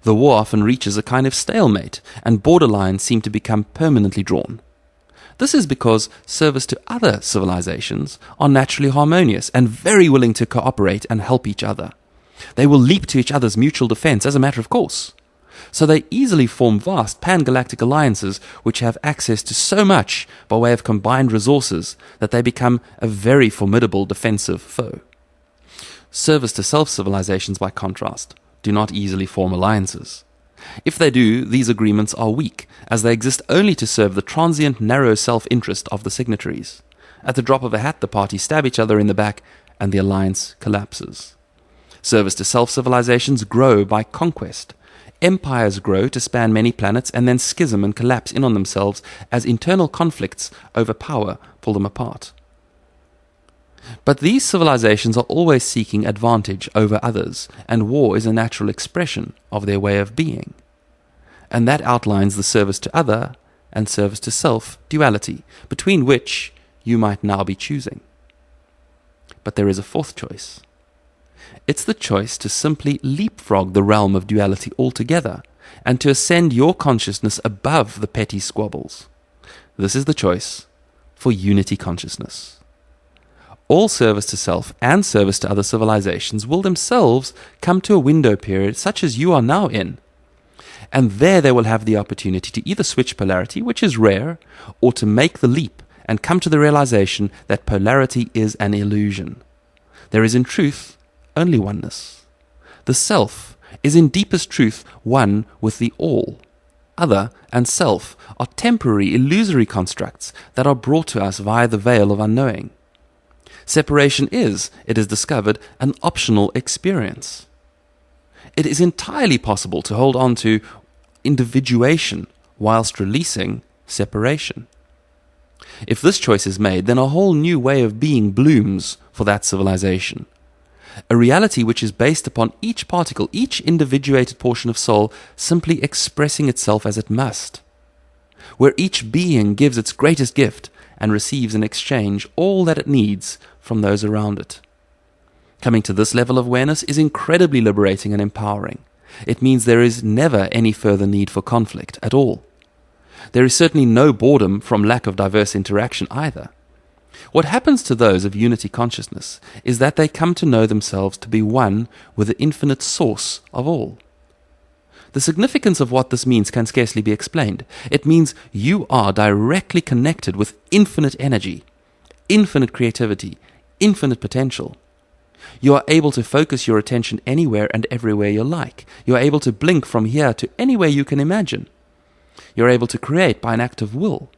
The war often reaches a kind of stalemate, and borderlines seem to become permanently drawn. This is because service to other civilizations are naturally harmonious and very willing to cooperate and help each other. They will leap to each other's mutual defense as a matter of course. So they easily form vast pan-galactic alliances which have access to so much by way of combined resources that they become a very formidable defensive foe. Service to self-civilizations, by contrast, do not easily form alliances. If they do, these agreements are weak, as they exist only to serve the transient narrow self-interest of the signatories. At the drop of a hat, the parties stab each other in the back, and the alliance collapses. Service to self-civilizations grow by conquest. Empires grow to span many planets and then schism and collapse in on themselves as internal conflicts over power pull them apart. But these civilizations are always seeking advantage over others, and war is a natural expression of their way of being. And that outlines the service to other and service to self duality, between which you might now be choosing. But there is a fourth choice. It's the choice to simply leapfrog the realm of duality altogether, and to ascend your consciousness above the petty squabbles. This is the choice for unity consciousness. All service to self and service to other civilizations will themselves come to a window period such as you are now in. And there they will have the opportunity to either switch polarity, which is rare, or to make the leap and come to the realization that polarity is an illusion. There is in truth only oneness. The self is in deepest truth one with the all. Other and self are temporary, illusory constructs that are brought to us via the veil of unknowing. Separation is, it is discovered, an optional experience. It is entirely possible to hold on to individuation whilst releasing separation. If this choice is made, then a whole new way of being blooms for that civilization. A reality which is based upon each particle, each individuated portion of soul, simply expressing itself as it must. Where each being gives its greatest gift and receives in exchange all that it needs from those around it. Coming to this level of awareness is incredibly liberating and empowering. It means there is never any further need for conflict at all. There is certainly no boredom from lack of diverse interaction either. What happens to those of unity consciousness is that they come to know themselves to be one with the infinite source of all. The significance of what this means can scarcely be explained. It means you are directly connected with infinite energy, infinite creativity, infinite potential. You are able to focus your attention anywhere and everywhere you like. You are able to blink from here to anywhere you can imagine. You are able to create by an act of will.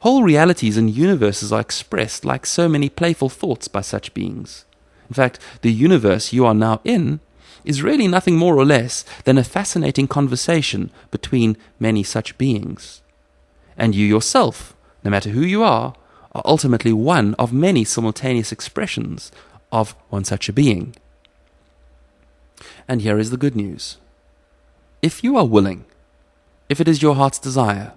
Whole realities and universes are expressed like so many playful thoughts by such beings. In fact, the universe you are now in is really nothing more or less than a fascinating conversation between many such beings. And you yourself, no matter who you are ultimately one of many simultaneous expressions of one such a being. And here is the good news. If you are willing, if it is your heart's desire,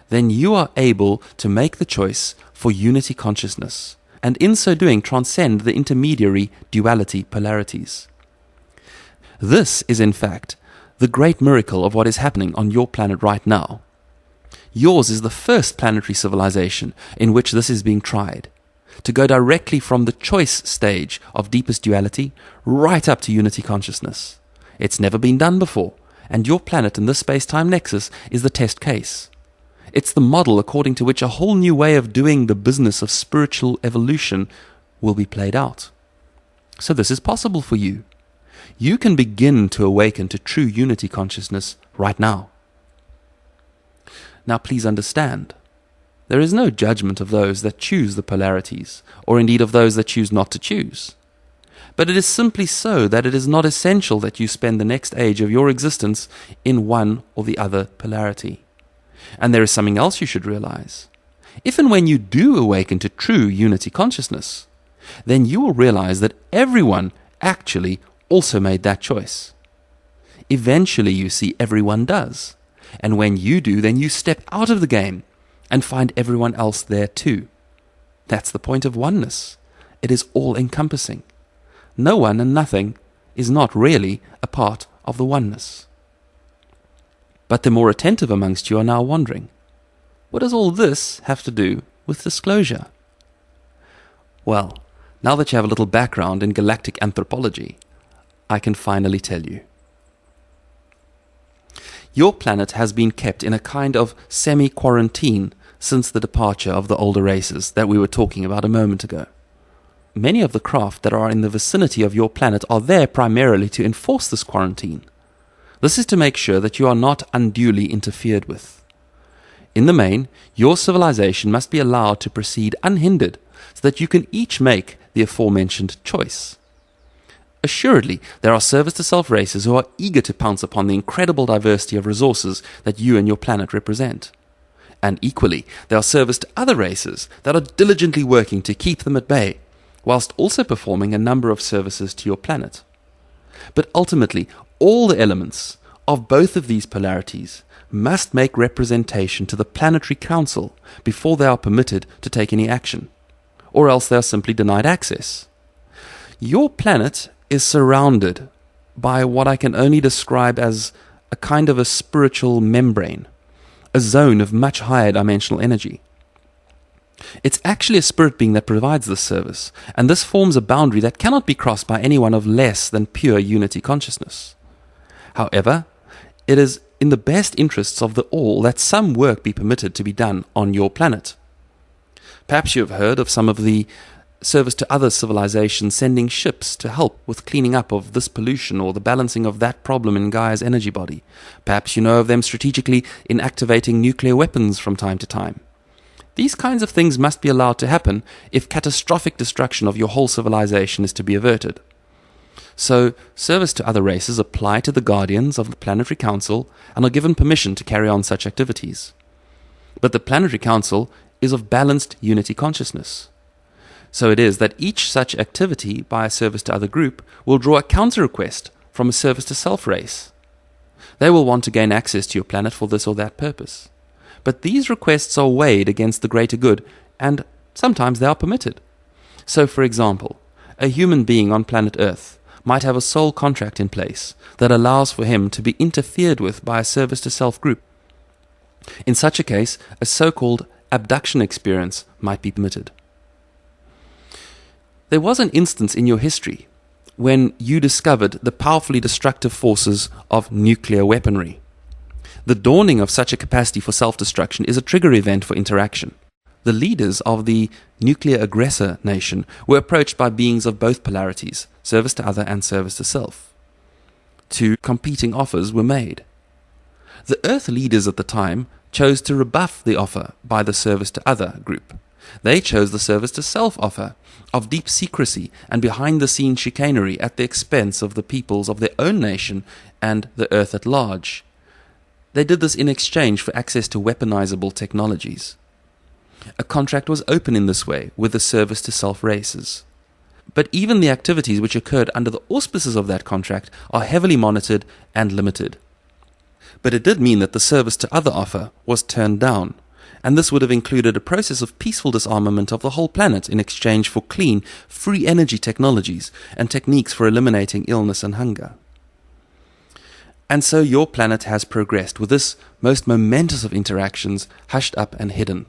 then you are able to make the choice for unity consciousness, and in so doing transcend the intermediary duality polarities. This is in fact the great miracle of what is happening on your planet right now. Yours is the first planetary civilization in which this is being tried, to go directly from the choice stage of deepest duality right up to unity consciousness. It's never been done before, and your planet in this space-time nexus is the test case. It's the model according to which a whole new way of doing the business of spiritual evolution will be played out. So this is possible for you. You can begin to awaken to true unity consciousness right now. Now please understand, there is no judgment of those that choose the polarities, or indeed of those that choose not to choose. But it is simply so that it is not essential that you spend the next age of your existence in one or the other polarity. And there is something else you should realize. If and when you do awaken to true unity consciousness, then you will realize that everyone actually also made that choice. Eventually, you see, everyone does. And when you do, then you step out of the game and find everyone else there too. That's the point of oneness. It is all-encompassing. No one and nothing is not really a part of the oneness. But the more attentive amongst you are now wondering, what does all this have to do with disclosure? Well, now that you have a little background in galactic anthropology, I can finally tell you. Your planet has been kept in a kind of semi-quarantine since the departure of the older races that we were talking about a moment ago. Many of the craft that are in the vicinity of your planet are there primarily to enforce this quarantine. This is to make sure that you are not unduly interfered with. In the main, your civilization must be allowed to proceed unhindered so that you can each make the aforementioned choice. Assuredly, there are service-to-self races who are eager to pounce upon the incredible diversity of resources that you and your planet represent. And equally, there are service-to-other races that are diligently working to keep them at bay, whilst also performing a number of services to your planet. But ultimately, all the elements of both of these polarities must make representation to the Planetary Council before they are permitted to take any action, or else they are simply denied access. Your planet is surrounded by what I can only describe as a kind of a spiritual membrane, a zone of much higher dimensional energy. It's actually a spirit being that provides this service, and this forms a boundary that cannot be crossed by anyone of less than pure unity consciousness. However, it is in the best interests of the all that some work be permitted to be done on your planet. Perhaps you have heard of some of the service to other civilizations sending ships to help with cleaning up of this pollution or the balancing of that problem in Gaia's energy body. Perhaps you know of them strategically inactivating nuclear weapons from time to time. These kinds of things must be allowed to happen if catastrophic destruction of your whole civilization is to be averted. So, service to other races apply to the guardians of the Planetary Council and are given permission to carry on such activities. But the Planetary Council is of balanced unity consciousness. So it is that each such activity by a service to other group will draw a counter request from a service to self race. They will want to gain access to your planet for this or that purpose. But these requests are weighed against the greater good, and sometimes they are permitted. So, for example, a human being on planet Earth might have a soul contract in place that allows for him to be interfered with by a service-to-self group. In such a case, a so-called abduction experience might be permitted. There was an instance in your history when you discovered the powerfully destructive forces of nuclear weaponry. The dawning of such a capacity for self-destruction is a trigger event for interaction. The leaders of the nuclear aggressor nation were approached by beings of both polarities, service to other and service to self. Two competing offers were made. The Earth leaders at the time chose to rebuff the offer by the service to other group. They chose the service to self offer of deep secrecy and behind-the-scenes chicanery at the expense of the peoples of their own nation and the Earth at large. They did this in exchange for access to weaponizable technologies. A contract was open in this way with the service to self races. But even the activities which occurred under the auspices of that contract are heavily monitored and limited. But it did mean that the service to other offer was turned down, and this would have included a process of peaceful disarmament of the whole planet in exchange for clean, free energy technologies and techniques for eliminating illness and hunger. And so your planet has progressed with this most momentous of interactions hushed up and hidden.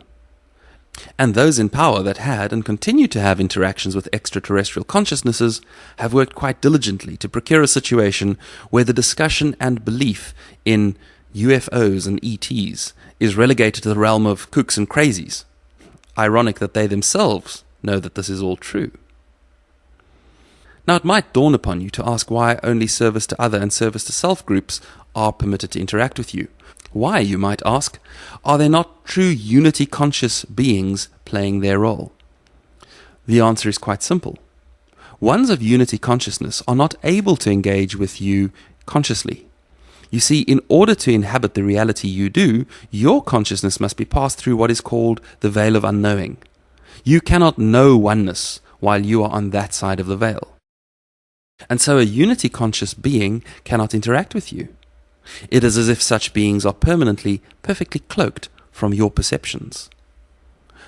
And those in power that had and continue to have interactions with extraterrestrial consciousnesses have worked quite diligently to procure a situation where the discussion and belief in UFOs and ETs is relegated to the realm of kooks and crazies. Ironic that they themselves know that this is all true. Now it might dawn upon you to ask why only service to other and service to self groups are permitted to interact with you. Why, you might ask, are there not true unity-conscious beings playing their role? The answer is quite simple. Ones of unity consciousness are not able to engage with you consciously. You see, in order to inhabit the reality you do, your consciousness must be passed through what is called the veil of unknowing. You cannot know oneness while you are on that side of the veil. And so a unity-conscious being cannot interact with you. It is as if such beings are permanently, perfectly cloaked from your perceptions.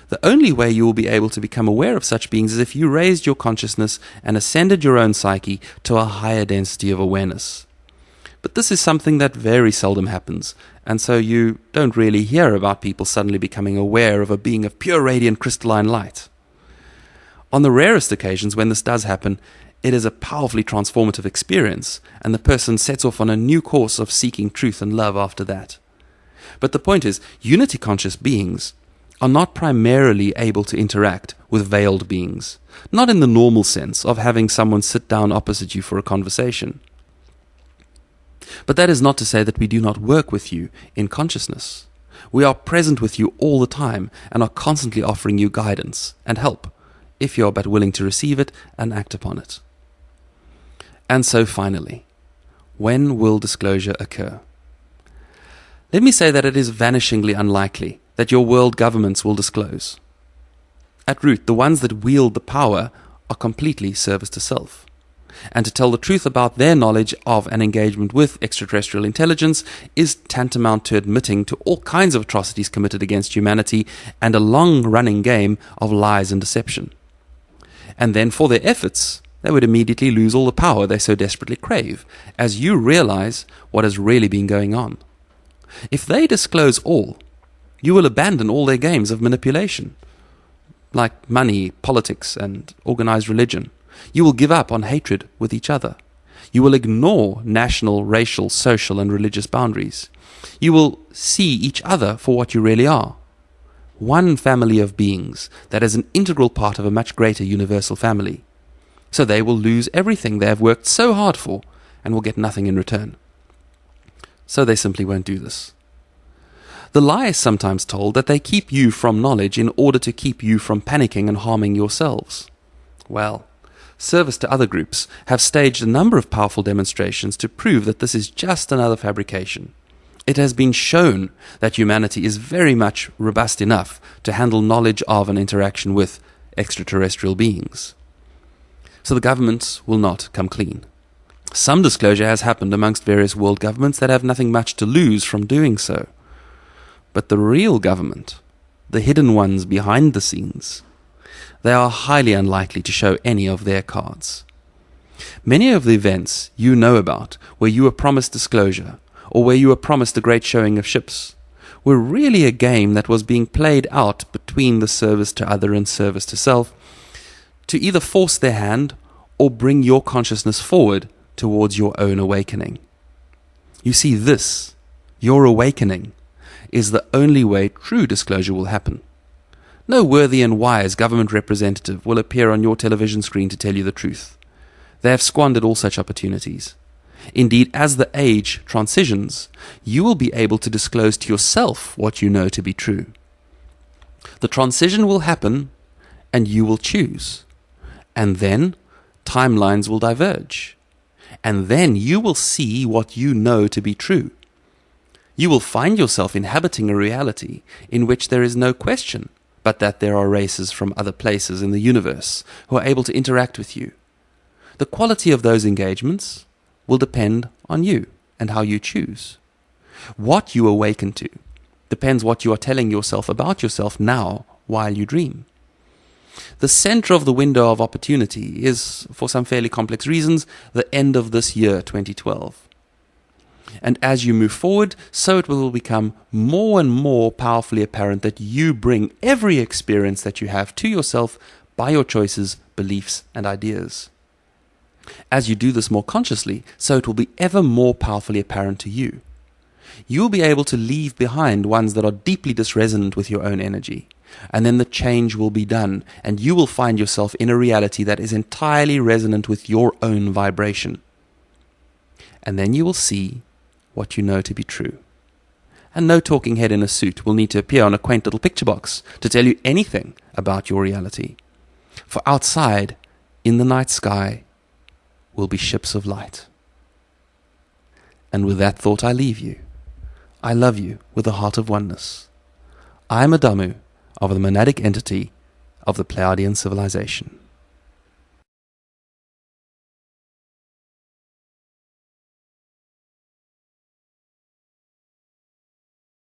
The only way you will be able to become aware of such beings is if you raised your consciousness and ascended your own psyche to a higher density of awareness. But this is something that very seldom happens, and so you don't really hear about people suddenly becoming aware of a being of pure radiant crystalline light. On the rarest occasions when this does happen, it is a powerfully transformative experience, and the person sets off on a new course of seeking truth and love after that. But the point is, unity-conscious beings are not primarily able to interact with veiled beings, not in the normal sense of having someone sit down opposite you for a conversation. But that is not to say that we do not work with you in consciousness. We are present with you all the time and are constantly offering you guidance and help, if you are but willing to receive it and act upon it. And so finally, when will disclosure occur? Let me say that it is vanishingly unlikely that your world governments will disclose. At root, the ones that wield the power are completely service to self. And to tell the truth about their knowledge of and engagement with extraterrestrial intelligence is tantamount to admitting to all kinds of atrocities committed against humanity and a long-running game of lies and deception. And then for their efforts, they would immediately lose all the power they so desperately crave, as you realize what has really been going on. If they disclose all, you will abandon all their games of manipulation, like money, politics, and organized religion. You will give up on hatred with each other. You will ignore national, racial, social, and religious boundaries. You will see each other for what you really are. One family of beings that is an integral part of a much greater universal family. So they will lose everything they have worked so hard for and will get nothing in return. So they simply won't do this. The lie is sometimes told that they keep you from knowledge in order to keep you from panicking and harming yourselves. Well, service to other groups have staged a number of powerful demonstrations to prove that this is just another fabrication. It has been shown that humanity is very much robust enough to handle knowledge of and interaction with extraterrestrial beings. So the governments will not come clean. Some disclosure has happened amongst various world governments that have nothing much to lose from doing so. But the real government, the hidden ones behind the scenes, they are highly unlikely to show any of their cards. Many of the events you know about, where you were promised disclosure, or where you were promised a great showing of ships, were really a game that was being played out between the service to other and service to self, to either force their hand or bring your consciousness forward towards your own awakening. You see, this, your awakening, is the only way true disclosure will happen. No worthy and wise government representative will appear on your television screen to tell you the truth. They have squandered all such opportunities. Indeed, as the age transitions, you will be able to disclose to yourself what you know to be true. The transition will happen, and you will choose. And then timelines will diverge. And then you will see what you know to be true. You will find yourself inhabiting a reality in which there is no question but that there are races from other places in the universe who are able to interact with you. The quality of those engagements will depend on you and how you choose. What you awaken to depends what you are telling yourself about yourself now while you dream. The center of the window of opportunity is, for some fairly complex reasons, the end of this year, 2012. And as you move forward, so it will become more and more powerfully apparent that you bring every experience that you have to yourself by your choices, beliefs, and ideas. As you do this more consciously, so it will be ever more powerfully apparent to you. You will be able to leave behind ones that are deeply disresonant with your own energy. And then the change will be done, and you will find yourself in a reality that is entirely resonant with your own vibration. And then you will see what you know to be true. And no talking head in a suit will need to appear on a quaint little picture box to tell you anything about your reality. For outside, in the night sky, will be ships of light. And with that thought I leave you. I love you with a heart of oneness. I am Adamu, of the monadic entity of the Pleiadian civilization.